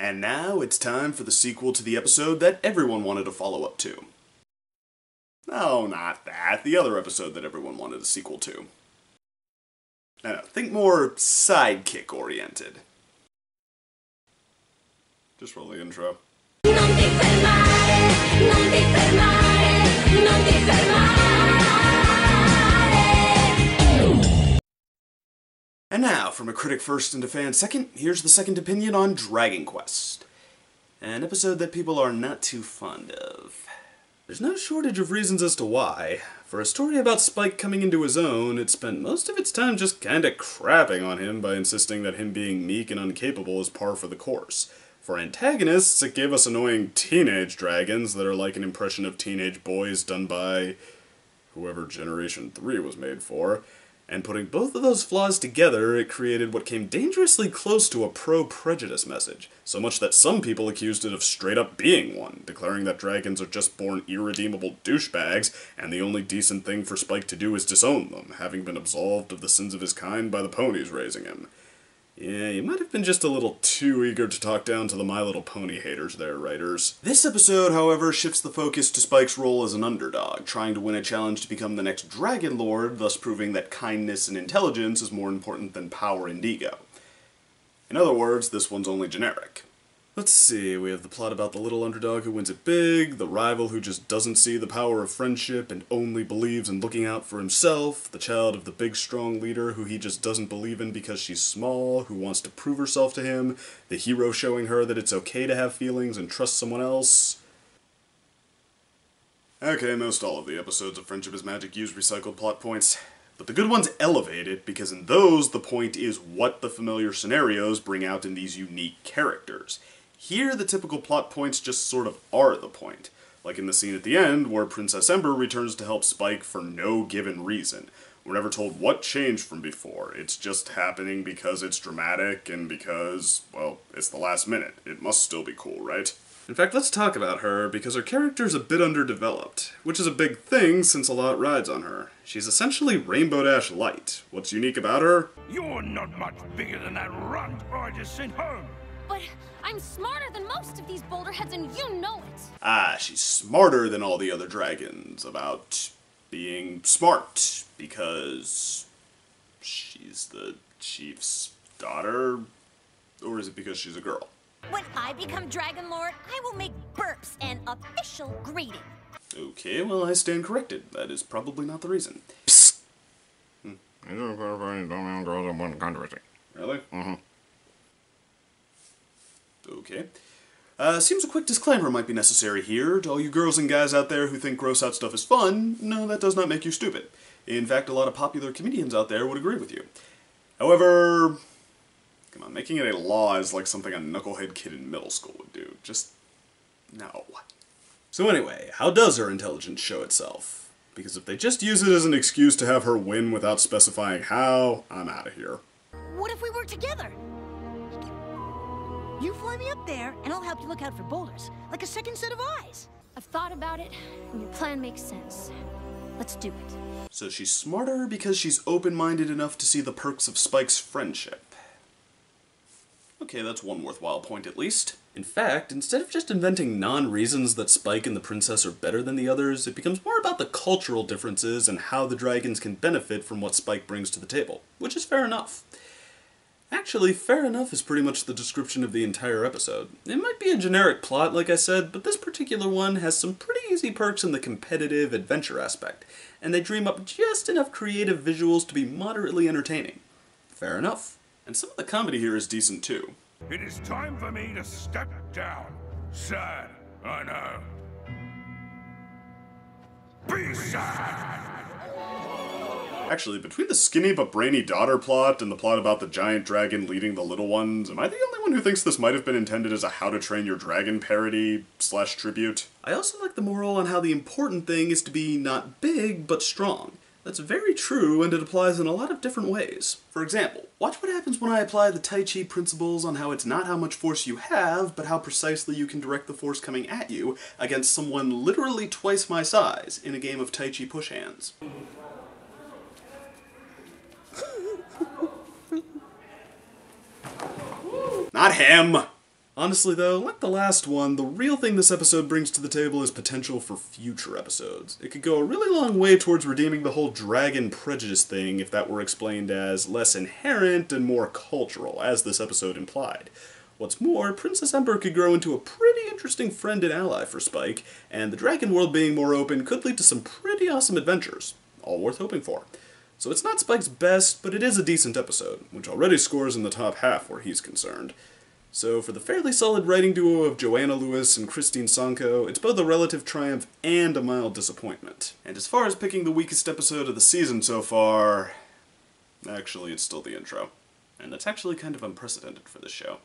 And now it's time for the sequel to the episode that everyone wanted a follow-up to. No, not that. The other episode that everyone wanted a sequel to. No, think more sidekick-oriented. Just roll the intro. Non ti fermare, non ti fermare, non ti fermare. And now, from a critic first and a fan second, here's the second opinion on Dragon Quest. An episode that people are not too fond of. There's no shortage of reasons as to why. For a story about Spike coming into his own, it spent most of its time just kinda crapping on him by insisting that him being meek and incapable is par for the course. For antagonists, it gave us annoying teenage dragons that are like an impression of teenage boys done by whoever Generation 3 was made for. And putting both of those flaws together, it created what came dangerously close to a pro-prejudice message, so much that some people accused it of straight up being one, declaring that dragons are just born irredeemable douchebags, and the only decent thing for Spike to do is disown them, having been absolved of the sins of his kind by the ponies raising him. Yeah, you might have been just a little too eager to talk down to the My Little Pony haters there, writers. This episode, however, shifts the focus to Spike's role as an underdog, trying to win a challenge to become the next Dragon Lord, thus proving that kindness and intelligence is more important than power and ego. In other words, this one's only generic. Let's see, we have the plot about the little underdog who wins it big, the rival who just doesn't see the power of friendship and only believes in looking out for himself, the child of the big strong leader who he just doesn't believe in because she's small, who wants to prove herself to him, the hero showing her that it's okay to have feelings and trust someone else. Okay, most all of the episodes of Friendship is Magic use recycled plot points. But the good ones elevate it, because in those, the point is what the familiar scenarios bring out in these unique characters. Here, the typical plot points just sort of are the point. Like in the scene at the end, where Princess Ember returns to help Spike for no given reason. We're never told what changed from before. It's just happening because it's dramatic and because, well, it's the last minute. It must still be cool, right? In fact, let's talk about her, because her character's a bit underdeveloped, which is a big thing since a lot rides on her. She's essentially Rainbow Dash Light. What's unique about her? You're not much bigger than that runt I just sent home. But I'm smarter than most of these boulderheads, and you know it. Ah, she's smarter than all the other dragons about being smart, because she's the chief's daughter? Or is it because she's a girl? When I become Dragon Lord, I will make burps an official greeting. Okay, well, I stand corrected. That is probably not the reason. Psst! Really? Mm-hmm. Okay. Seems a quick disclaimer might be necessary here. To all you girls and guys out there who think gross out stuff is fun, no, that does not make you stupid. In fact, a lot of popular comedians out there would agree with you. However, come on, making it a law is like something a knucklehead kid in middle school would do. Just, no. So anyway, how does her intelligence show itself? Because if they just use it as an excuse to have her win without specifying how, I'm out of here. What if we work together? You fly me up there, and I'll help you look out for boulders, like a second set of eyes. I've thought about it, and your plan makes sense. Let's do it. So she's smarter because she's open-minded enough to see the perks of Spike's friendship. Okay, that's one worthwhile point at least. In fact, instead of just inventing non-reasons that Spike and the princess are better than the others, it becomes more about the cultural differences and how the dragons can benefit from what Spike brings to the table, which is fair enough. Actually, fair enough is pretty much the description of the entire episode. It might be a generic plot, like I said, but this particular one has some pretty easy perks in the competitive adventure aspect, and they dream up just enough creative visuals to be moderately entertaining. Fair enough. And some of the comedy here is decent too. It is time for me to step down. Sad, I know. Be sad! Actually, between the skinny but brainy daughter plot and the plot about the giant dragon leading the little ones, am I the only one who thinks this might have been intended as a How to Train Your Dragon parody / tribute? I also like the moral on how the important thing is to be not big, but strong. That's very true, and it applies in a lot of different ways. For example, watch what happens when I apply the Tai Chi principles on how it's not how much force you have, but how precisely you can direct the force coming at you against someone literally twice my size in a game of Tai Chi push hands. Not him! Honestly though, like the last one, the real thing this episode brings to the table is potential for future episodes. It could go a really long way towards redeeming the whole dragon prejudice thing if that were explained as less inherent and more cultural, as this episode implied. What's more, Princess Ember could grow into a pretty interesting friend and ally for Spike, and the dragon world being more open could lead to some pretty awesome adventures, all worth hoping for. So it's not Spike's best, but it is a decent episode, which already scores in the top half where he's concerned. So for the fairly solid writing duo of Joanna Lewis and Christine Sanko, it's both a relative triumph and a mild disappointment. And as far as picking the weakest episode of the season so far, actually it's still the intro. And that's actually kind of unprecedented for this show.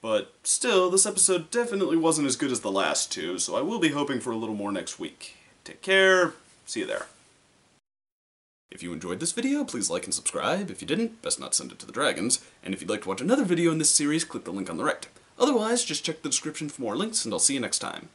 But still, this episode definitely wasn't as good as the last two, so I will be hoping for a little more next week. Take care, see you there. If you enjoyed this video, please like and subscribe. If you didn't, best not send it to the dragons. And if you'd like to watch another video in this series, click the link on the right. Otherwise, just check the description for more links, and I'll see you next time.